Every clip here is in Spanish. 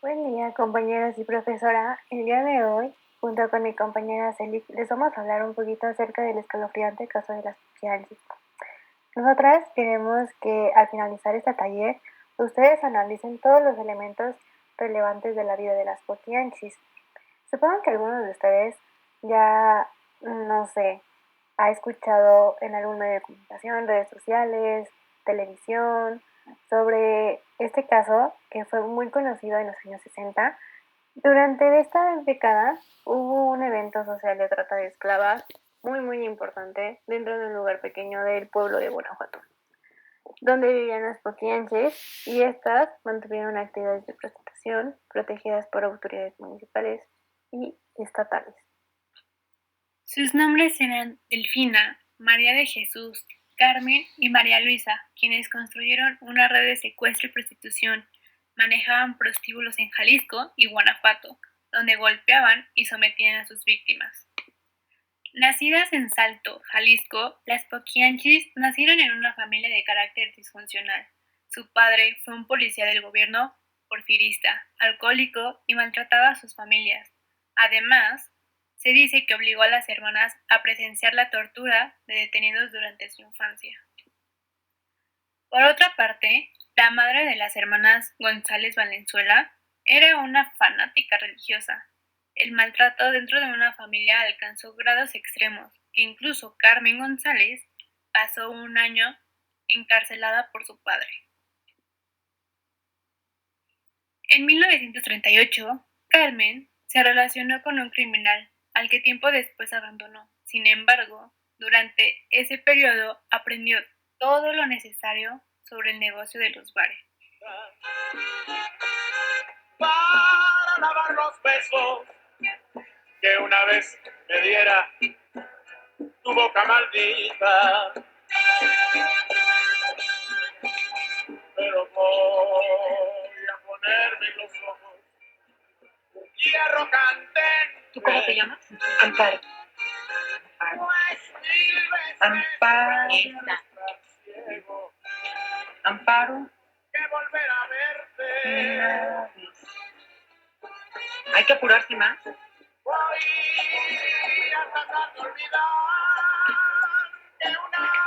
Buen día, compañeros y profesora. El día de hoy, junto con mi compañera Celik, les vamos a hablar un poquito acerca del escalofriante caso de las psiquiátrisis. Nosotras queremos que al finalizar este taller, ustedes analicen todos los elementos relevantes de la vida de las poquianchis. Supongo que algunos de ustedes ya, no sé, ha escuchado en algún medio de comunicación, redes sociales, televisión, sobre este caso que fue muy conocido en los años 60. Durante esta década hubo un evento social de trata de esclavas muy importante dentro de un lugar pequeño del pueblo de Guanajuato, donde vivían las poquianches y estas mantuvieron actividades de prostitución protegidas por autoridades municipales y estatales. Sus nombres eran Delfina, María de Jesús, Carmen y María Luisa, quienes construyeron una red de secuestro y prostitución. Manejaban prostíbulos en Jalisco y Guanajuato, donde golpeaban y sometían a sus víctimas. Nacidas en Salto, Jalisco, las Poquianchis nacieron en una familia de carácter disfuncional. Su padre fue un policía del gobierno porfirista, alcohólico y maltrataba a sus familias. Además, se dice que obligó a las hermanas a presenciar la tortura de detenidos durante su infancia. Por otra parte, la madre de las hermanas González Valenzuela era una fanática religiosa. El maltrato dentro de una familia alcanzó grados extremos, que incluso Carmen González pasó un año encarcelada por su padre. En 1938, Carmen se relacionó con un criminal, al que tiempo después abandonó. Sin embargo, durante ese periodo aprendió todo lo necesario sobre el negocio de los bares. Para lavar los besos que una vez me diera tu boca maldita, pero voy a ponerme en los ojos un hierro candente. ¿Tú cómo te llamas? Amparo. Pues mil veces Amparo. ciego Amparo. que volver a verte. Hay que apurarse más. Voy a tratar de olvidar que una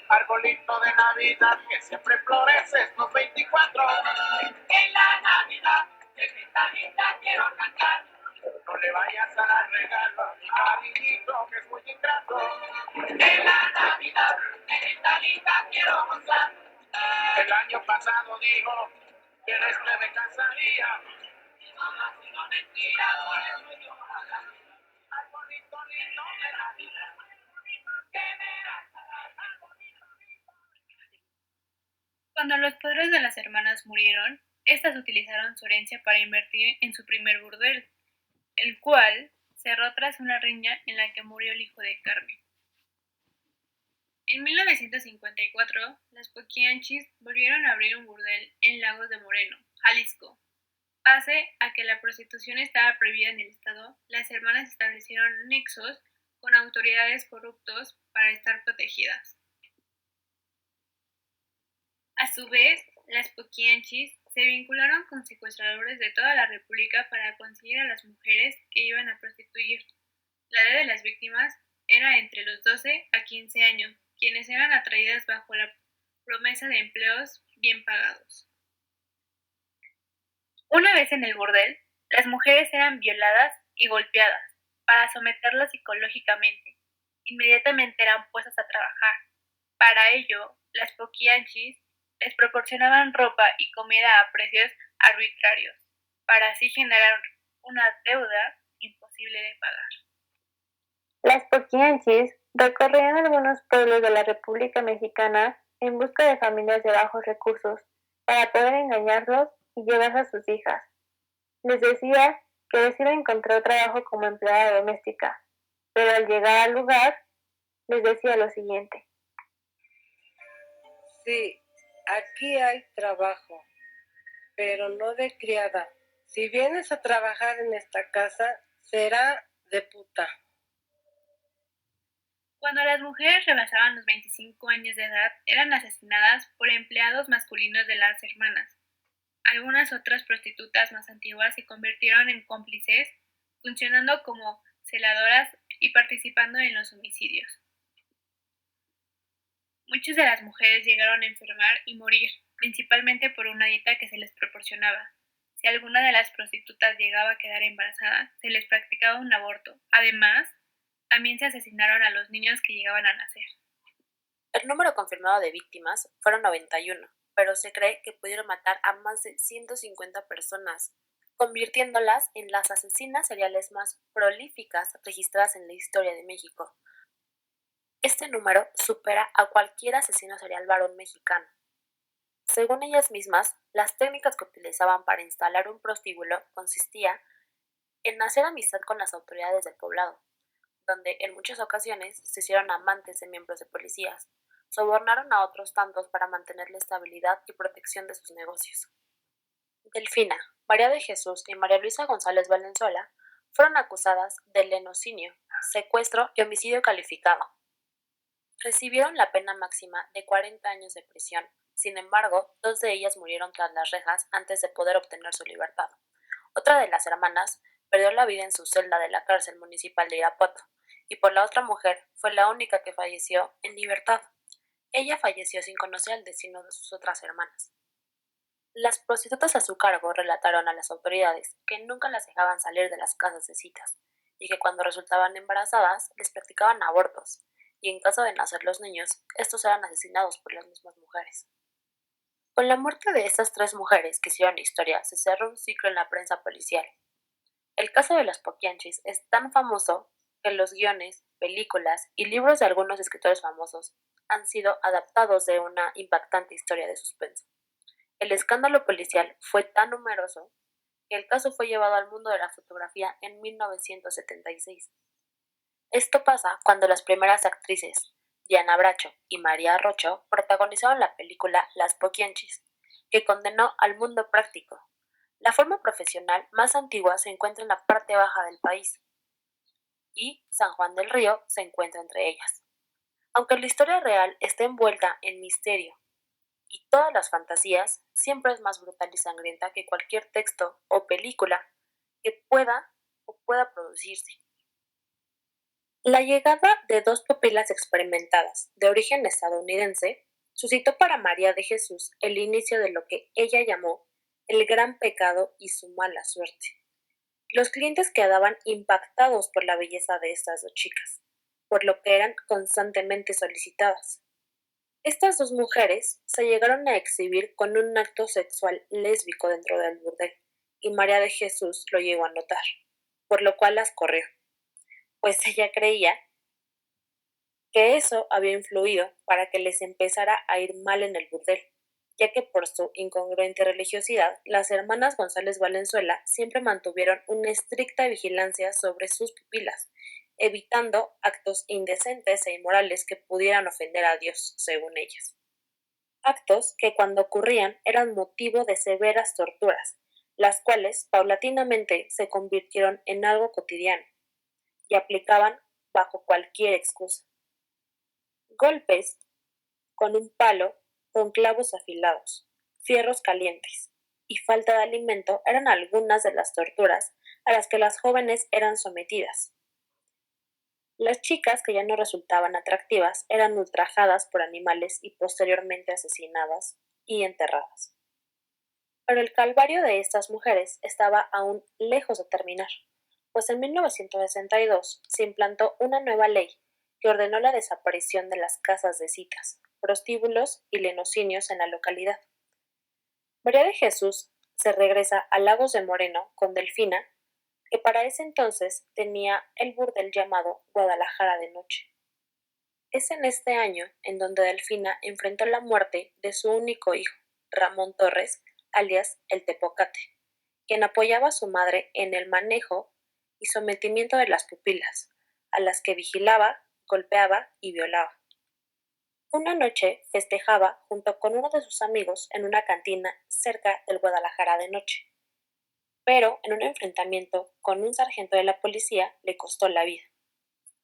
arbolito de Navidad que siempre florece los 24. En la Navidad, de Cristalita quiero cantar. No le vayas a dar regalo a mi marinito que es muy ingrato. En la Navidad, de Cristalita quiero gozar. El año pasado dijo que en este me casaría. Y no ha sido mentira, por eso yo arbolito lindo de Navidad. Que me das a dar arbolito. Cuando los padres de las hermanas murieron, estas utilizaron su herencia para invertir en su primer burdel, el cual cerró tras una riña en la que murió el hijo de Carmen. En 1954, las Poquianchis volvieron a abrir un burdel en Lagos de Moreno, Jalisco. Pese a que la prostitución estaba prohibida en el estado, las hermanas establecieron nexos con autoridades corruptos para estar protegidas. A su vez, las Poquianchis se vincularon con secuestradores de toda la República para conseguir a las mujeres que iban a prostituir. La edad de las víctimas era entre los 12 a 15 años, quienes eran atraídas bajo la promesa de empleos bien pagados. Una vez en el burdel, las mujeres eran violadas y golpeadas para someterlas psicológicamente. Inmediatamente eran puestas a trabajar. Para ello, las Poquianchis les proporcionaban ropa y comida a precios arbitrarios, para así generar una deuda imposible de pagar. Las poquianchis recorrían algunos pueblos de la República Mexicana en busca de familias de bajos recursos para poder engañarlos y llevarse a sus hijas. Les decía que les iba a encontrar trabajo como empleada doméstica, pero al llegar al lugar les decía lo siguiente. Sí, aquí hay trabajo, pero no de criada. Si vienes a trabajar en esta casa, será de puta. Cuando las mujeres rebasaban los 25 años de edad, eran asesinadas por empleados masculinos de las hermanas. Algunas otras prostitutas más antiguas se convirtieron en cómplices, funcionando como celadoras y participando en los homicidios. Muchas de las mujeres llegaron a enfermar y morir, principalmente por una dieta que se les proporcionaba. Si alguna de las prostitutas llegaba a quedar embarazada, se les practicaba un aborto. Además, también se asesinaron a los niños que llegaban a nacer. El número confirmado de víctimas fueron 91, pero se cree que pudieron matar a más de 150 personas, convirtiéndolas en las asesinas seriales más prolíficas registradas en la historia de México. Este número supera a cualquier asesino serial varón mexicano. Según ellas mismas, las técnicas que utilizaban para instalar un prostíbulo consistía en hacer amistad con las autoridades del poblado, donde en muchas ocasiones se hicieron amantes de miembros de policías, sobornaron a otros tantos para mantener la estabilidad y protección de sus negocios. Delfina, María de Jesús y María Luisa González Valenzuela fueron acusadas de lenocinio, secuestro y homicidio calificado. Recibieron la pena máxima de 40 años de prisión. Sin embargo, 2 de ellas murieron tras las rejas antes de poder obtener su libertad. Otra de las hermanas perdió la vida en su celda de la cárcel municipal de Irapuato, y por la otra mujer fue la única que falleció en libertad. Ella falleció sin conocer el destino de sus otras hermanas. Las prostitutas a su cargo relataron a las autoridades que nunca las dejaban salir de las casas de citas, y que cuando resultaban embarazadas les practicaban abortos, y en caso de nacer los niños, estos eran asesinados por las mismas mujeres. Con la muerte de estas 3 mujeres que hicieron historia, se cerró un ciclo en la prensa policial. El caso de las Poquianchis es tan famoso que los guiones, películas y libros de algunos escritores famosos han sido adaptados de una impactante historia de suspenso. El escándalo policial fue tan numeroso que el caso fue llevado al mundo de la fotografía en 1976. Esto pasa cuando las primeras actrices, Diana Bracho y María Rocho, protagonizaron la película Las Poquianchis, que condenó al mundo práctico. La forma profesional más antigua se encuentra en la parte baja del país, y San Juan del Río se encuentra entre ellas. Aunque la historia real está envuelta en misterio y todas las fantasías, siempre es más brutal y sangrienta que cualquier texto o película que pueda producirse. La llegada de 2 pupilas experimentadas de origen estadounidense suscitó para María de Jesús el inicio de lo que ella llamó el gran pecado y su mala suerte. Los clientes quedaban impactados por la belleza de estas 2 chicas, por lo que eran constantemente solicitadas. Estas 2 mujeres se llegaron a exhibir con un acto sexual lésbico dentro del burdel, y María de Jesús lo llegó a notar, por lo cual las corrió, pues ella creía que eso había influido para que les empezara a ir mal en el burdel, ya que por su incongruente religiosidad, las hermanas González Valenzuela siempre mantuvieron una estricta vigilancia sobre sus pupilas, evitando actos indecentes e inmorales que pudieran ofender a Dios, según ellas. Actos que cuando ocurrían eran motivo de severas torturas, las cuales paulatinamente se convirtieron en algo cotidiano y aplicaban bajo cualquier excusa. Golpes con un palo con clavos afilados, fierros calientes y falta de alimento eran algunas de las torturas a las que las jóvenes eran sometidas. Las chicas que ya no resultaban atractivas eran ultrajadas por animales y posteriormente asesinadas y enterradas. Pero el calvario de estas mujeres estaba aún lejos de terminar, pues en 1962 se implantó una nueva ley que ordenó la desaparición de las casas de citas, prostíbulos y lenocinios en la localidad. María de Jesús se regresa a Lagos de Moreno con Delfina, que para ese entonces tenía el burdel llamado Guadalajara de Noche. Es en este año en donde Delfina enfrentó la muerte de su único hijo, Ramón Torres, alias El Tepocate, quien apoyaba a su madre en el manejo y sometimiento de las pupilas, a las que vigilaba, golpeaba y violaba. Una noche festejaba junto con uno de sus amigos en una cantina cerca del Guadalajara de noche, pero en un enfrentamiento con un sargento de la policía le costó la vida.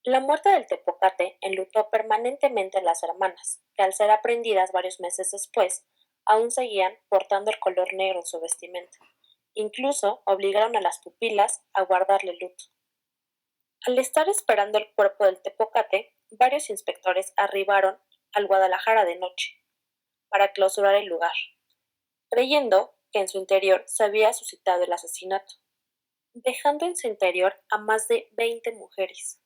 La muerte del Tepocate enlutó permanentemente a las hermanas, que al ser aprendidas varios meses después, aún seguían portando el color negro en su vestimenta. Incluso obligaron a las pupilas a guardarle luto. Al estar esperando el cuerpo del Tepocate, varios inspectores arribaron al Guadalajara de noche para clausurar el lugar, creyendo que en su interior se había suscitado el asesinato, dejando en su interior a más de 20 mujeres.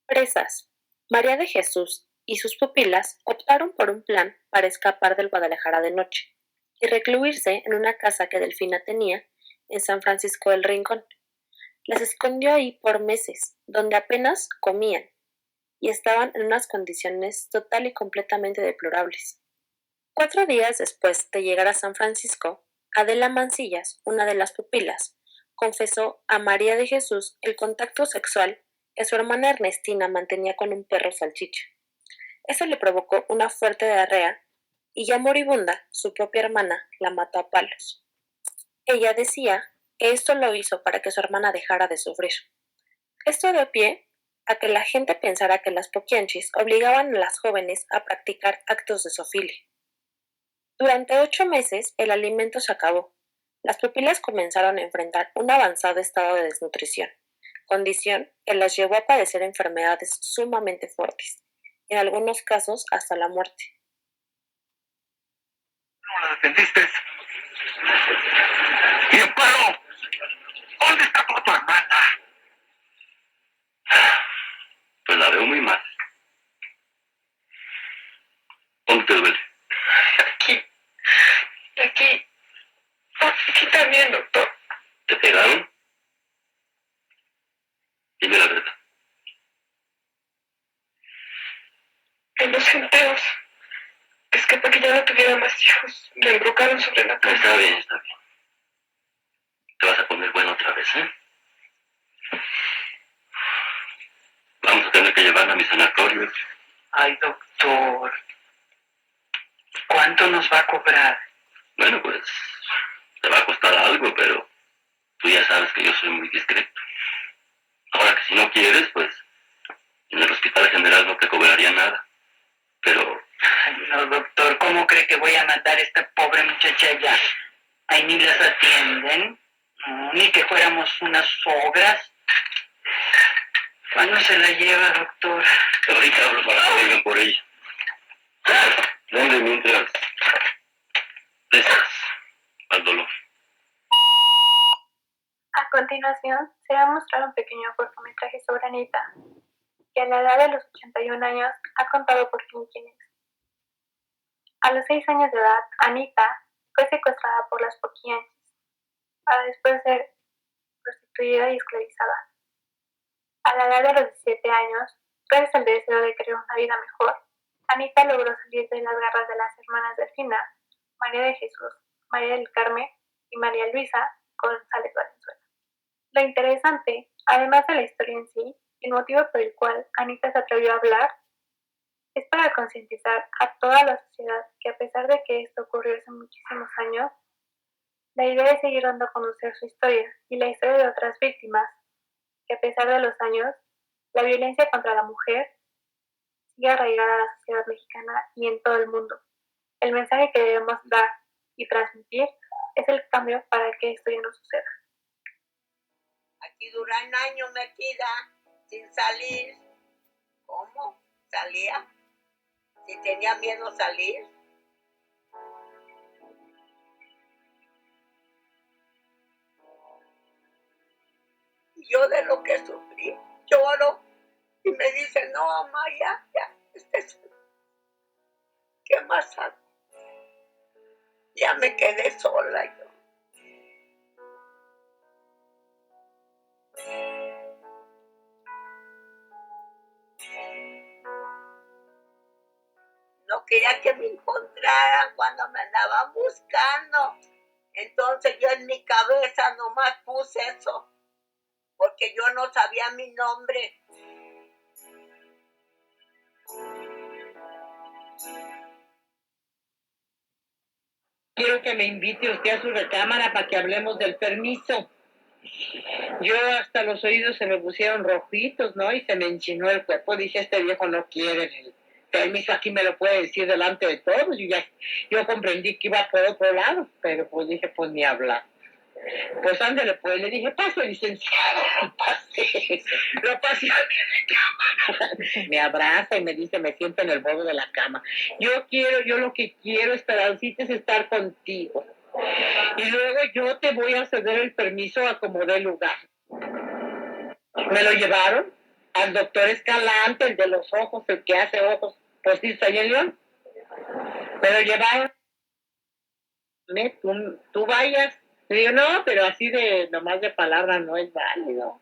Presas, María de Jesús y sus pupilas optaron por un plan para escapar del Guadalajara de noche y recluirse en una casa que Delfina tenía en San Francisco del Rincón. Las escondió ahí por meses, donde apenas comían y estaban en unas condiciones total y completamente deplorables. 4 días después de llegar a San Francisco, Adela Mancillas, una de las pupilas, confesó a María de Jesús el contacto sexual que su hermana Ernestina mantenía con un perro salchicha. Eso le provocó una fuerte diarrea y ya moribunda, su propia hermana la mató a palos. Ella decía que esto lo hizo para que su hermana dejara de sufrir. Esto dio pie a que la gente pensara que las poquianchis obligaban a las jóvenes a practicar actos de zoofilia. Durante 8 meses el alimento se acabó. Las pupilas comenzaron a enfrentar un avanzado estado de desnutrición, condición que las llevó a padecer enfermedades sumamente fuertes, en algunos casos hasta la muerte. ¿Cómo la defendiste? ¡Y Amparo! ¿Dónde está tu hermana? Pues la veo muy mal. ¿Dónde te duele? Aquí también, doctor. ¿Te pegaron? Dime la verdad. En los genteos. Es que para que ya no tuviera más hijos, me embrocaron sobre la cama. Está bien, está bien. Te vas a poner bueno otra vez, ¿eh? Vamos a tener que llevarla a mi sanatorio. Ay, doctor. ¿Cuánto nos va a cobrar? Bueno, pues te va a costar algo, pero tú ya sabes que yo soy muy discreto. Ahora que si no quieres, pues en el hospital general no te cobraría nada. Pero... Ay, no, doctor, ¿cómo cree que voy a mandar a esta pobre muchacha allá? Ahí ni las atienden. No, ni que fuéramos unas ogras. ¿Cuándo se la lleva, doctor? ahorita hablo para que vengan por ella. ¿Dónde mientras rezas al dolor? A continuación, se va a mostrar un pequeño cortometraje sobre Anita, que a la edad de los 81 años ha contado por fin quién es. A los 6 años de edad, Anita fue secuestrada por las poquianchis, para después ser prostituida y esclavizada. A la edad de los 17 años, gracias al deseo de querer una vida mejor, Anita logró salir de las garras de las hermanas Delfina, María de Jesús, María del Carmen y María Luisa González Valenzuela. Lo interesante, además de la historia en sí, el motivo por el cual Anita se atrevió a hablar, es para concientizar a toda la sociedad que a pesar de que esto ocurrió hace muchísimos años, la idea es seguir dando a conocer su historia y la historia de otras víctimas, que a pesar de los años, la violencia contra la mujer sigue arraigada a la sociedad mexicana y en todo el mundo. El mensaje que debemos dar y transmitir es el cambio para que esto ya no suceda. Aquí duran años metida, sin salir. ¿Cómo? ¿Salía? Si tenía miedo salir. Y yo de lo que sufrí, lloro. Y me dice, no, mamá, ya, ¿qué más hago? Ya me quedé sola yo. No quería que me encontraran cuando me andaban buscando. Entonces yo en mi cabeza nomás puse eso, porque yo no sabía mi nombre. quiero que me invite usted a su recámara para que hablemos del permiso. Yo hasta los oídos se me pusieron rojitos, ¿no? Y se me enchinó el cuerpo. Dije, este viejo no quiere el permiso, aquí me lo puede decir delante de todos. Yo comprendí que iba por otro lado, pero pues dije, pues ni hablar. Pues ándale, pues le dije, pase, licenciado, pase. Lo pasé a mi recámara. Me abraza y me dice, me siento en el borde de la cama. Yo lo que quiero, Esperancita, es estar contigo. Y luego yo te voy a ceder el permiso a como dé lugar. Me lo llevaron al doctor Escalante, el de los ojos, el que hace ojos postizos ahí en León. Me lo llevaron. Tú vayas. Le digo, no, pero así de nomás de palabra no es válido.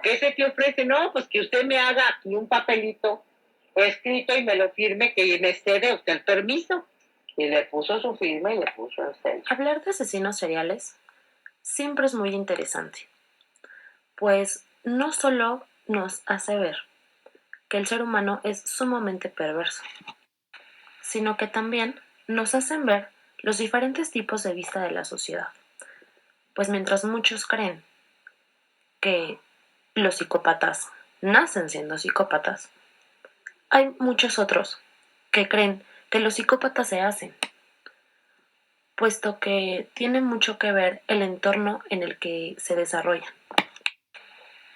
¿Qué se te ofrece? No, pues que usted me haga aquí un papelito escrito y me lo firme que me cede usted el permiso. Y le puso su firma y le puso el sello. Hablar de asesinos seriales siempre es muy interesante, pues no solo nos hace ver que el ser humano es sumamente perverso, sino que también nos hacen ver los diferentes tipos de vista de la sociedad. Pues mientras muchos creen que los psicópatas nacen siendo psicópatas, hay muchos otros que creen que los psicópatas se hacen, puesto que tiene mucho que ver el entorno en el que se desarrollan.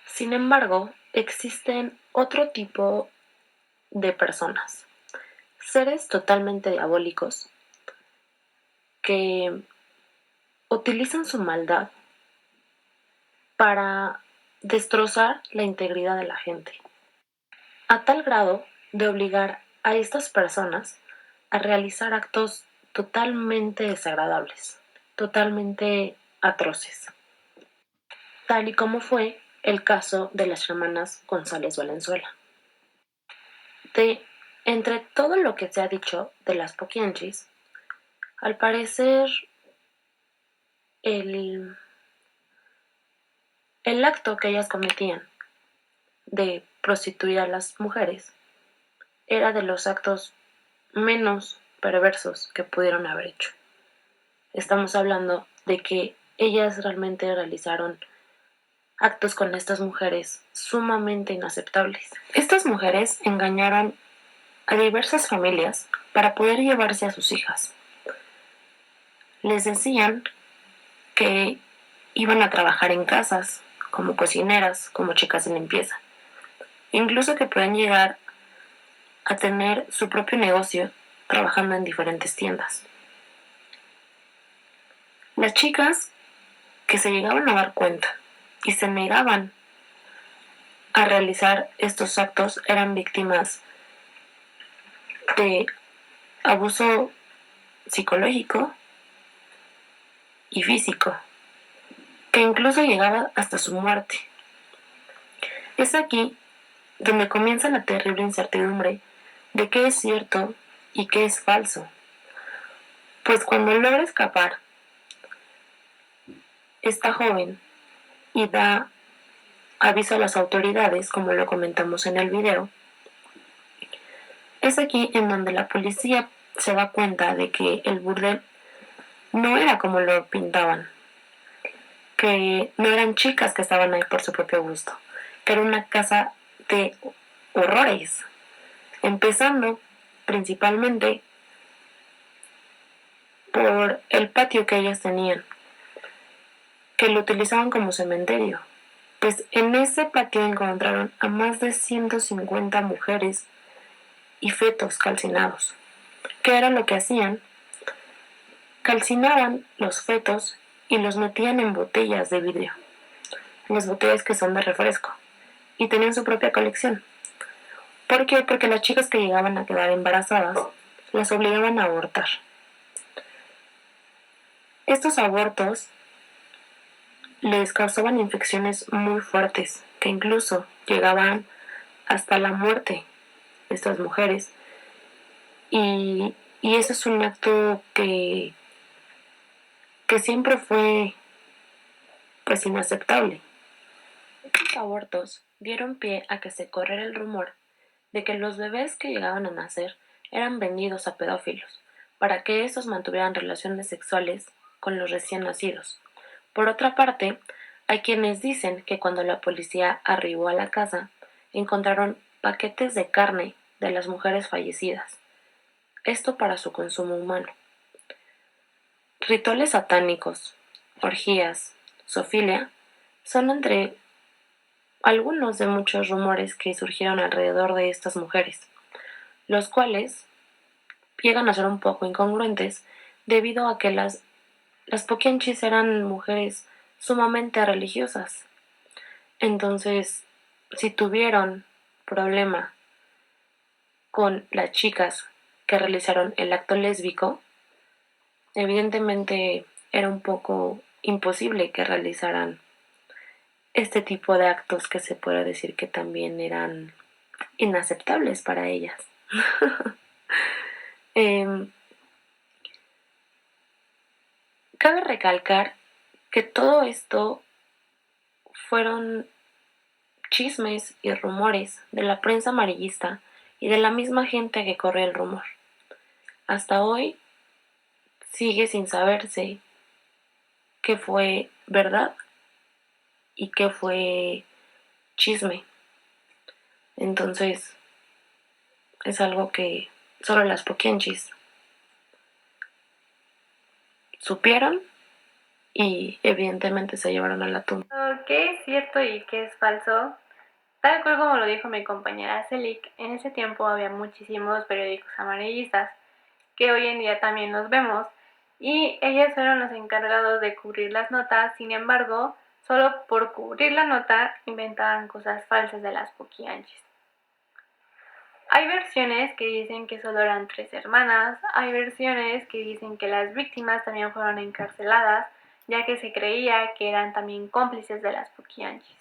Sin embargo, existen otro tipo de personas, seres totalmente diabólicos, que utilizan su maldad para destrozar la integridad de la gente, a tal grado de obligar a estas personas a realizar actos totalmente desagradables, totalmente atroces, tal y como fue el caso de las hermanas González Valenzuela. Entre todo lo que se ha dicho de las Poquianchis, al parecer el acto que ellas cometían de prostituir a las mujeres era de los actos menos perversos que pudieron haber hecho. Estamos hablando de que ellas realmente realizaron actos con estas mujeres sumamente inaceptables. Estas mujeres engañaron a diversas familias para poder llevarse a sus hijas. Les decían que iban a trabajar en casas, como cocineras, como chicas de limpieza. Incluso que pueden llegar a tener su propio negocio trabajando en diferentes tiendas. Las chicas que se llegaban a dar cuenta y se negaban a realizar estos actos eran víctimas de abuso psicológico y físico, que incluso llegaba hasta su muerte. Es aquí donde comienza la terrible incertidumbre de qué es cierto y qué es falso. Pues cuando logra escapar esta joven y da aviso a las autoridades, como lo comentamos en el video, es aquí en donde la policía se da cuenta de que el burdel no era como lo pintaban, que no eran chicas que estaban ahí por su propio gusto, que era una casa de horrores, empezando principalmente por el patio que ellas tenían, que lo utilizaban como cementerio. Pues en ese patio encontraron a más de 150 mujeres y fetos calcinados. ¿Qué era lo que hacían? Calcinaban los fetos y los metían en botellas de vidrio, las botellas que son de refresco, y tenían su propia colección. ¿Por qué? Porque las chicas que llegaban a quedar embarazadas las obligaban a abortar. Estos abortos les causaban infecciones muy fuertes, que incluso llegaban hasta la muerte de estas mujeres. Y ese es un acto que siempre fue pues inaceptable. Estos abortos dieron pie a que se corriera el rumor de que los bebés que llegaban a nacer eran vendidos a pedófilos para que estos mantuvieran relaciones sexuales con los recién nacidos. Por otra parte, hay quienes dicen que cuando la policía arribó a la casa, encontraron paquetes de carne de las mujeres fallecidas, esto para su consumo humano. Rituales satánicos, orgías, zoofilia, son entre algunos de muchos rumores que surgieron alrededor de estas mujeres, los cuales llegan a ser un poco incongruentes debido a que las poquianchis eran mujeres sumamente religiosas. Entonces, si tuvieron problema con las chicas que realizaron el acto lésbico, evidentemente era un poco imposible que realizaran este tipo de actos que se puede decir que también eran inaceptables para ellas. Cabe recalcar que todo esto fueron chismes y rumores de la prensa amarillista y de la misma gente que corre el rumor. Hasta hoy sigue sin saberse qué fue verdad y qué fue chisme. Entonces, es algo que solo las poquianchis supieron y evidentemente se llevaron a la tumba. ¿Qué es cierto y qué es falso? Tal cual como lo dijo mi compañera Celik, en ese tiempo había muchísimos periódicos amarillistas, que hoy en día también los vemos, y ellos fueron los encargados de cubrir las notas. Sin embargo, solo por cubrir la nota inventaban cosas falsas de las poquianchis. Hay versiones que dicen que solo eran 3 hermanas, hay versiones que dicen que las víctimas también fueron encarceladas, ya que se creía que eran también cómplices de las poquianchis.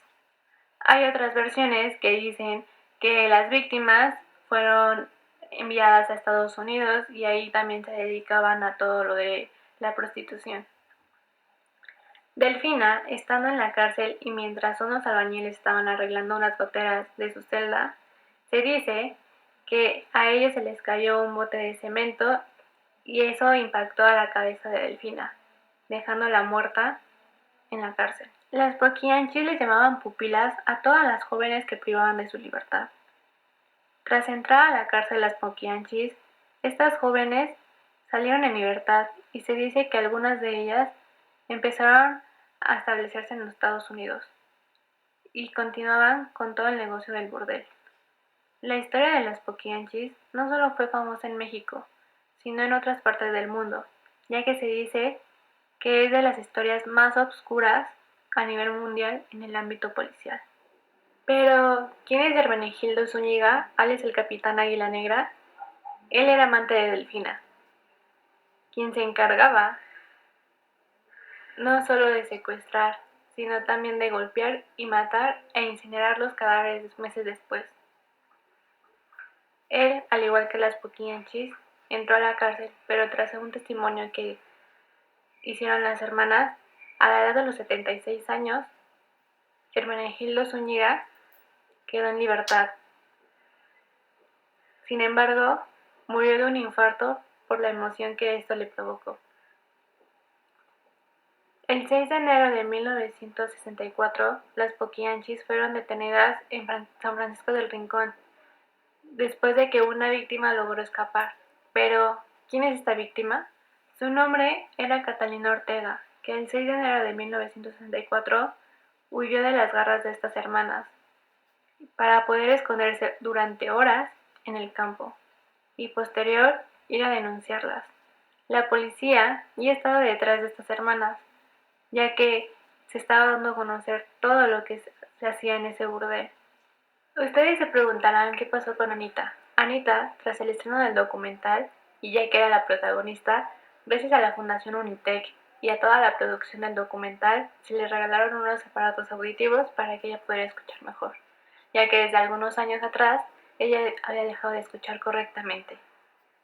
Hay otras versiones que dicen que las víctimas fueron enviadas a Estados Unidos y ahí también se dedicaban a todo lo de la prostitución. Delfina, estando en la cárcel y mientras unos albañiles estaban arreglando unas goteras de su celda, se dice que a ellos se les cayó un bote de cemento y eso impactó a la cabeza de Delfina, dejándola muerta en la cárcel. Las poquianchis les llamaban pupilas a todas las jóvenes que privaban de su libertad. Tras entrar a la cárcel las poquianchis, estas jóvenes salieron en libertad y se dice que algunas de ellas empezaron a establecerse en los Estados Unidos y continuaban con todo el negocio del burdel. La historia de las poquianchis no solo fue famosa en México, sino en otras partes del mundo, ya que se dice que es de las historias más obscuras a nivel mundial en el ámbito policial. Pero, ¿quién es Hermenegildo Zúñiga, alias el Capitán Águila Negra? Él era amante de Delfina, quien se encargaba no solo de secuestrar, sino también de golpear y matar e incinerar los cadáveres meses después. Él, al igual que las poquianchis, entró a la cárcel, pero tras un testimonio que hicieron las hermanas, a la edad de los 76 años, Hermenegildo Zúñiga quedó en libertad. Sin embargo, murió de un infarto por la emoción que esto le provocó. El 6 de enero de 1964, las poquianchis fueron detenidas en San Francisco del Rincón, después de que una víctima logró escapar. Pero, ¿quién es esta víctima? Su nombre era Catalina Ortega, que el 6 de enero de 1964 huyó de las garras de estas hermanas para poder esconderse durante horas en el campo y posterior ir a denunciarlas. La policía ya estaba detrás de estas hermanas, ya que se estaba dando a conocer todo lo que se hacía en ese burdel. Ustedes se preguntarán qué pasó con Anita. Anita, tras el estreno del documental, y ya que era la protagonista, gracias a la Fundación Unitec y a toda la producción del documental, se le regalaron unos aparatos auditivos para que ella pudiera escuchar mejor, ya que desde algunos años atrás ella había dejado de escuchar correctamente.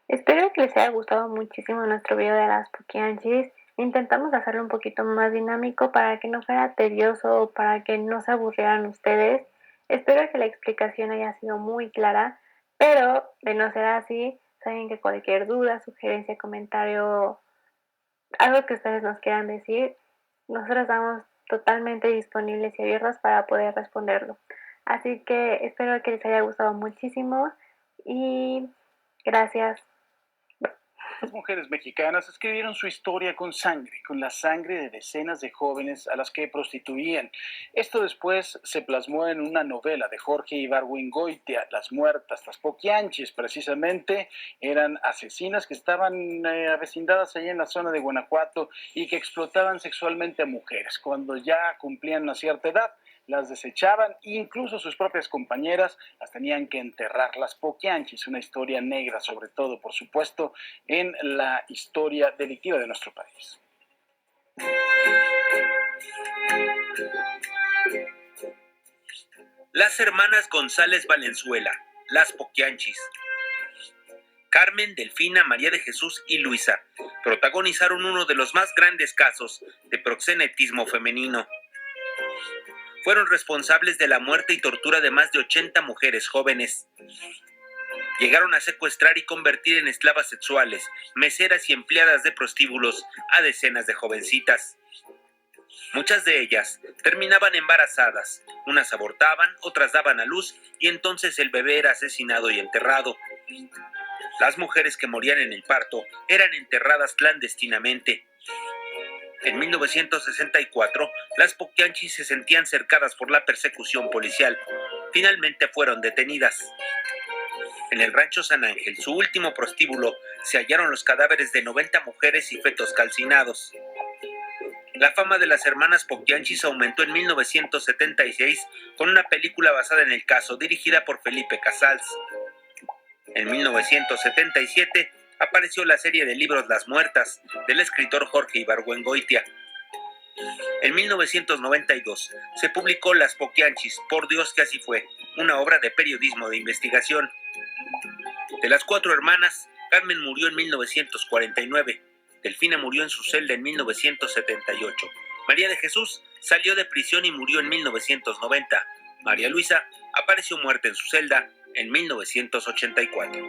Espero que les haya gustado muchísimo nuestro video de las poquianchis. Intentamos hacerlo un poquito más dinámico para que no fuera tedioso o para que no se aburrieran ustedes. Espero que la explicación haya sido muy clara, pero de no ser así, Saben que cualquier duda, sugerencia, comentario, algo que ustedes nos quieran decir, nosotros estamos totalmente disponibles y abiertos para poder responderlo. Así que espero que les haya gustado muchísimo y gracias. Las mujeres mexicanas escribieron su historia con sangre, con la sangre de decenas de jóvenes a las que prostituían. Esto después se plasmó en una novela de Jorge Ibargüengoitia, Las Muertas, las Poquianchis, precisamente eran asesinas que estaban avecindadas allí en la zona de Guanajuato y que explotaban sexualmente a mujeres. Cuando ya cumplían una cierta edad, las desechaban, incluso sus propias compañeras las tenían que enterrar. Las Poquianchis, una historia negra, sobre todo, por supuesto, en la historia delictiva de nuestro país. Las hermanas González Valenzuela, las Poquianchis. Carmen, Delfina, María de Jesús y Luisa protagonizaron uno de los más grandes casos de proxenetismo femenino. Fueron responsables de la muerte y tortura de más de 80 mujeres jóvenes. Llegaron a secuestrar y convertir en esclavas sexuales, meseras y empleadas de prostíbulos a decenas de jovencitas. Muchas de ellas terminaban embarazadas, unas abortaban, otras daban a luz y entonces el bebé era asesinado y enterrado. Las mujeres que morían en el parto eran enterradas clandestinamente. En 1964, las Poquianchis se sentían cercadas por la persecución policial. Finalmente fueron detenidas. En el rancho San Ángel, su último prostíbulo, se hallaron los cadáveres de 90 mujeres y fetos calcinados. La fama de las hermanas Poquianchis aumentó en 1976 con una película basada en el caso, dirigida por Felipe Casals. En 1977 apareció la serie de libros Las Muertas, del escritor Jorge Ibargüengoitia. En 1992 se publicó Las Poquianchis, por Dios que así fue, una obra de periodismo de investigación. De las 4 hermanas, Carmen murió en 1949, Delfina murió en su celda en 1978, María de Jesús salió de prisión y murió en 1990, María Luisa apareció muerta en su celda en 1984.